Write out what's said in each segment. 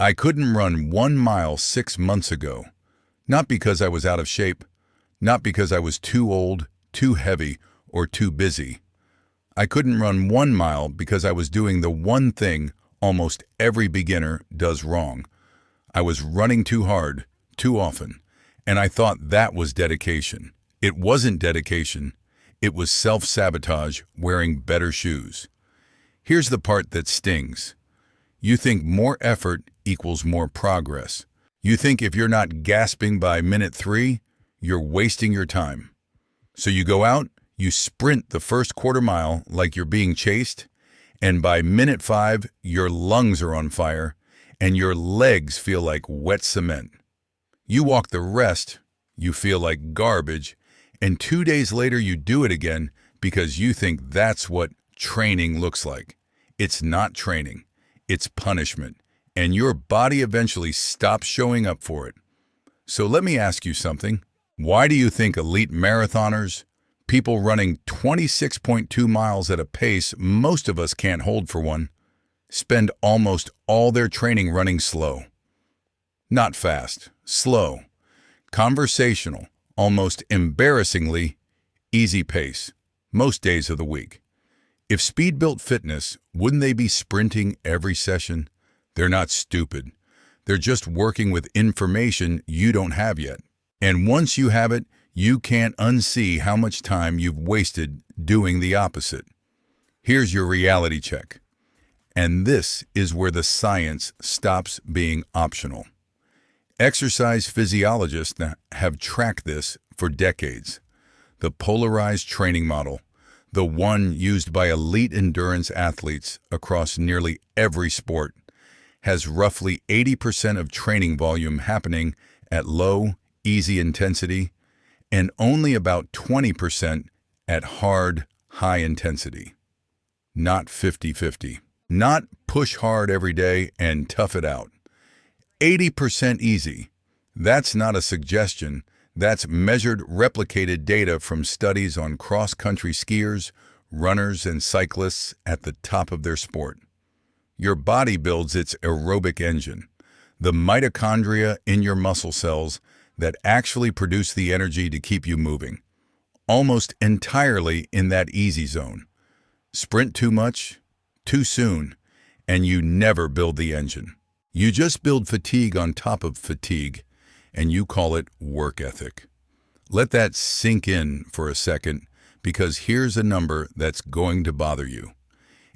I couldn't run 1 mile 6 months ago, not because I was out of shape, not because I was too old, too heavy, or too busy. I couldn't run 1 mile because I was doing the one thing almost every beginner does wrong. I was running too hard, too often, and I thought that was dedication. It wasn't dedication. It was self-sabotage wearing better shoes. Here's the part that stings. You think more effort equals more progress. You think if you're not gasping by minute 3, you're wasting your time. So you go out, you sprint the first quarter mile like you're being chased, and by minute 5, your lungs are on fire and your legs feel like wet cement. You walk the rest, you feel like garbage, and 2 days later you do it again because you think that's what training looks like. It's not training, it's punishment, and your body eventually stops showing up for it. So let me ask you something. Why do you think elite marathoners, people running 26.2 miles at a pace most of us can't hold for one, spend almost all their training running slow? Not fast, slow, conversational, almost embarrassingly easy pace, most days of the week. If speed built fitness, wouldn't they be sprinting every session? They're not stupid. They're just working with information you don't have yet. And once you have it, you can't unsee how much time you've wasted doing the opposite. Here's your reality check. And this is where the science stops being optional. Exercise physiologists have tracked this for decades. The polarized training model, the one used by elite endurance athletes across nearly every sport, has roughly 80% of training volume happening at low, easy intensity, and only about 20% at hard, high intensity. Not 50-50. Not push hard every day and tough it out. 80% easy. That's not a suggestion. That's measured, replicated data from studies on cross-country skiers, runners, and cyclists at the top of their sport. Your body builds its aerobic engine, the mitochondria in your muscle cells that actually produce the energy to keep you moving, almost entirely in that easy zone. Sprint too much, too soon, and you never build the engine. You just build fatigue on top of fatigue, and you call it work ethic. Let that sink in for a second, because here's a number that's going to bother you.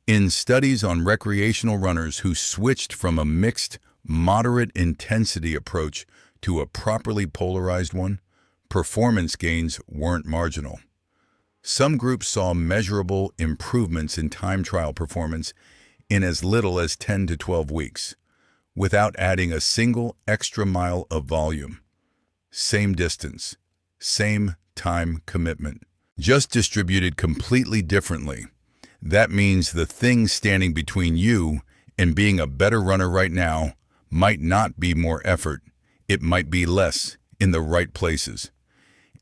In studies on recreational runners who switched from a mixed, moderate intensity approach to a properly polarized one, performance gains weren't marginal. Some groups saw measurable improvements in time trial performance in as little as 10 to 12 weeks, without adding a single extra mile of volume. Same distance, same time commitment, just distributed completely differently. That means the thing standing between you and being a better runner right now might not be more effort. It might be less in the right places.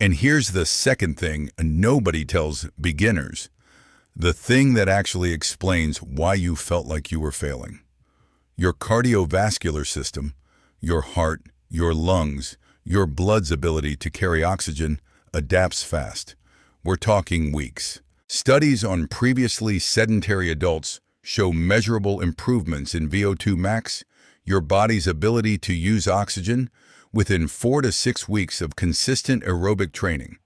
And here's the second thing nobody tells beginners, the thing that actually explains why you felt like you were failing. Your cardiovascular system, your heart, your lungs, your blood's ability to carry oxygen adapts fast. We're talking weeks. Studies on previously sedentary adults show measurable improvements in VO2 max, your body's ability to use oxygen, within 4 to 6 weeks of consistent aerobic training.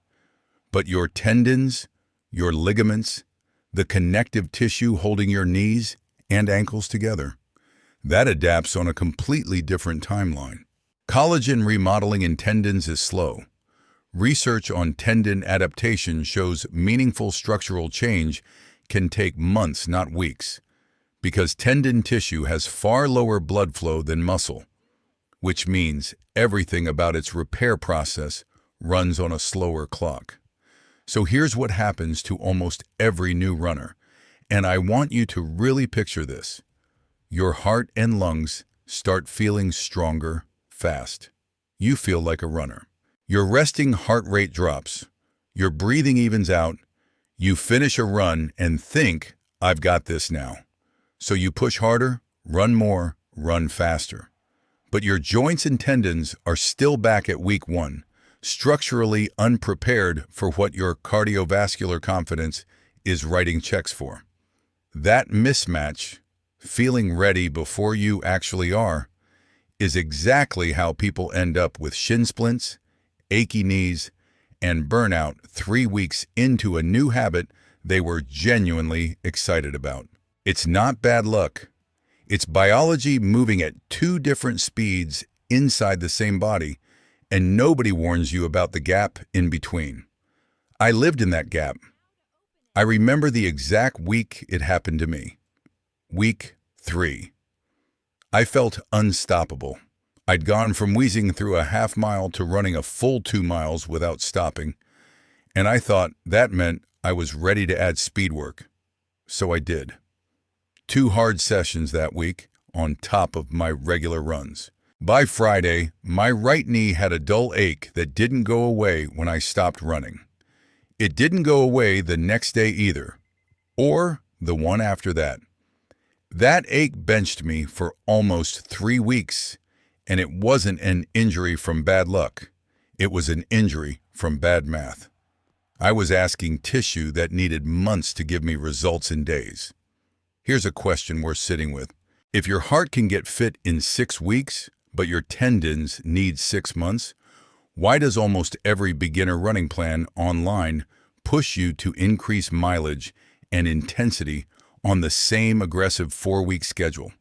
But your tendons, your ligaments, the connective tissue holding your knees and ankles together, that adapts on a completely different timeline. Collagen remodeling in tendons is slow. Research on tendon adaptation shows meaningful structural change can take months, not weeks, because tendon tissue has far lower blood flow than muscle, which means everything about its repair process runs on a slower clock. So here's what happens to almost every new runner, and I want you to really picture this. Your heart and lungs start feeling stronger fast. You feel like a runner. Your resting heart rate drops. Your breathing evens out. You finish a run and think, I've got this now. So you push harder, run more, run faster. But your joints and tendons are still back at week 1, structurally unprepared for what your cardiovascular confidence is writing checks for. That mismatch, feeling ready before you actually are, is exactly how people end up with shin splints, achy knees, and burnout 3 weeks into a new habit they were genuinely excited about. It's not bad luck. It's biology moving at 2 different speeds inside the same body, and nobody warns you about the gap in between. I lived in that gap. I remember the exact week it happened to me. Week 3. I felt unstoppable. I'd gone from wheezing through a half mile to running a full 2 miles without stopping, and I thought that meant I was ready to add speed work. So I did. 2 hard sessions that week on top of my regular runs. By Friday, my right knee had a dull ache that didn't go away when I stopped running. It didn't go away the next day either, or the one after that. That ache benched me for almost 3 weeks, and it wasn't an injury from bad luck. It was an injury from bad math. I was asking tissue that needed months to give me results in days. Here's a question worth sitting with. If your heart can get fit in 6 weeks, but your tendons need 6 months, why does almost every beginner running plan online push you to increase mileage and intensity on the same aggressive 4-week schedule?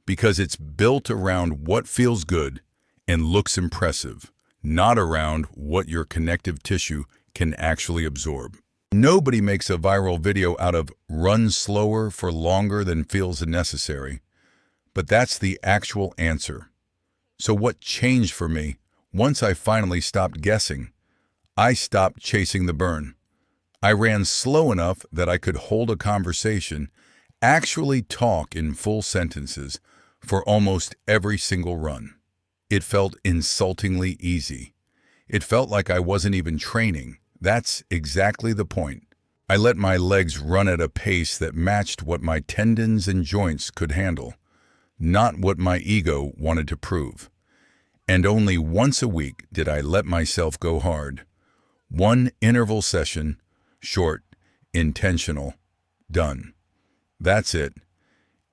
Because it's built around what feels good and looks impressive, not around what your connective tissue can actually absorb. Nobody makes a viral video out of run slower for longer than feels necessary, but that's the actual answer. So what changed for me once I finally stopped guessing? I stopped chasing the burn. I ran slow enough that I could hold a conversation, actually talk in full sentences for almost every single run. It felt insultingly easy. It felt like I wasn't even training. That's exactly the point. I let my legs run at a pace that matched what my tendons and joints could handle, not what my ego wanted to prove. And only once a week did I let myself go hard. 1 interval session, short, intentional, done. That's it.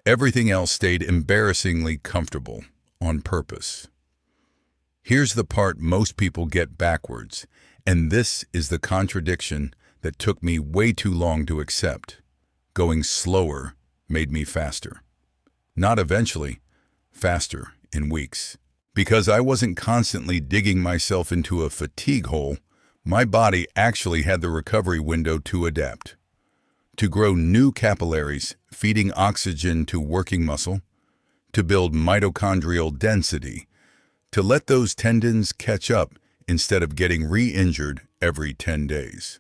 Everything else stayed embarrassingly comfortable, on purpose. Here's the part most people get backwards, and this is the contradiction that took me way too long to accept. Going slower made me faster. Not eventually, faster in weeks. Because I wasn't constantly digging myself into a fatigue hole, my body actually had the recovery window to adapt. To grow new capillaries, feeding oxygen to working muscle, to build mitochondrial density, to let those tendons catch up instead of getting re-injured every 10 days.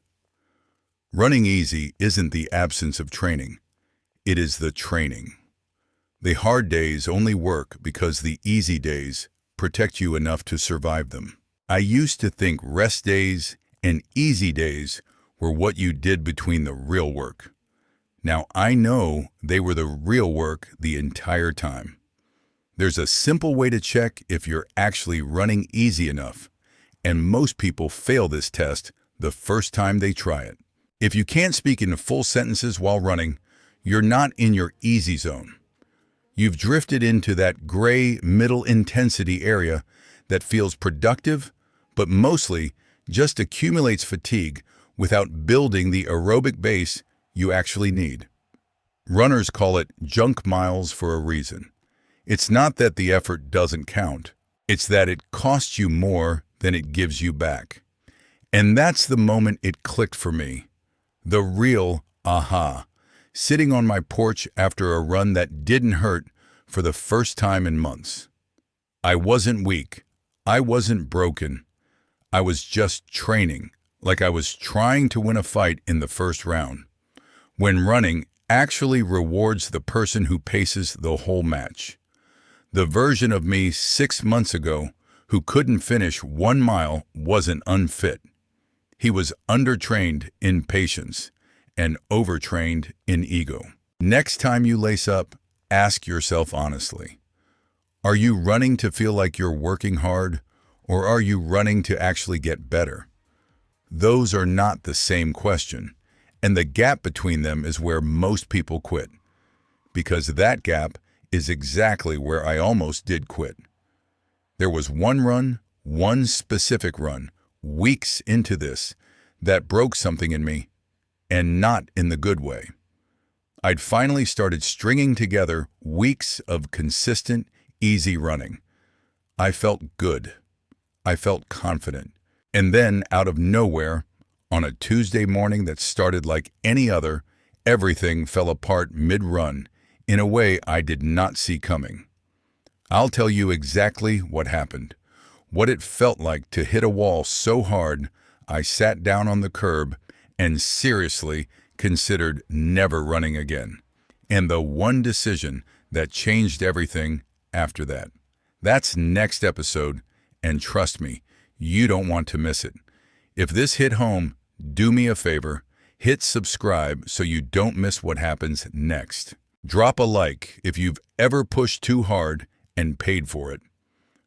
Running easy isn't the absence of training. It is the training. The hard days only work because the easy days protect you enough to survive them. I used to think rest days and easy days were what you did between the real work. Now I know they were the real work the entire time. There's a simple way to check if you're actually running easy enough, and most people fail this test the first time they try it. If you can't speak in full sentences while running, you're not in your easy zone. You've drifted into that gray middle intensity area that feels productive, but mostly just accumulates fatigue without building the aerobic base you actually need. Runners call it junk miles for a reason. It's not that the effort doesn't count. It's that it costs you more than it gives you back. And that's the moment it clicked for me. The real aha. Sitting on my porch after a run that didn't hurt for the first time in months. I wasn't weak. I wasn't broken. I was just training, like I was trying to win a fight in the first round. When running actually rewards the person who paces the whole match. The version of me 6 months ago who couldn't finish 1 mile wasn't unfit. He was undertrained in patience and overtrained in ego. Next time you lace up, ask yourself honestly, Are you running to feel like you're working hard, or are you running to actually get better? Those are not the same question, and the gap between them is where most people quit, because that gap is exactly where I almost did quit. There was one run, one specific run, weeks into this, that broke something in me, and not in the good way. I'd finally started stringing together weeks of consistent, easy running. I felt good. I felt confident. And then, out of nowhere, on a Tuesday morning that started like any other, everything fell apart mid-run in a way I did not see coming. I'll tell you exactly what happened, what it felt like to hit a wall so hard I sat down on the curb and seriously considered never running again, and the one decision that changed everything after that. That's next episode, and trust me, you don't want to miss it. If this hit home, do me a favor, hit subscribe so you don't miss what happens next. Drop a like if you've ever pushed too hard and paid for it.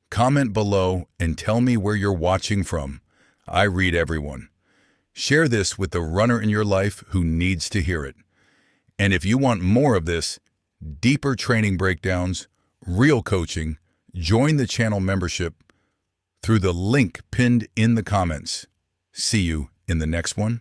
Comment below and tell me where you're watching from. I read everyone. Share this with the runner in your life who needs to hear it. And if you want more of this, deeper training breakdowns, real coaching, join the channel membership through the link pinned in the comments. See you in the next one.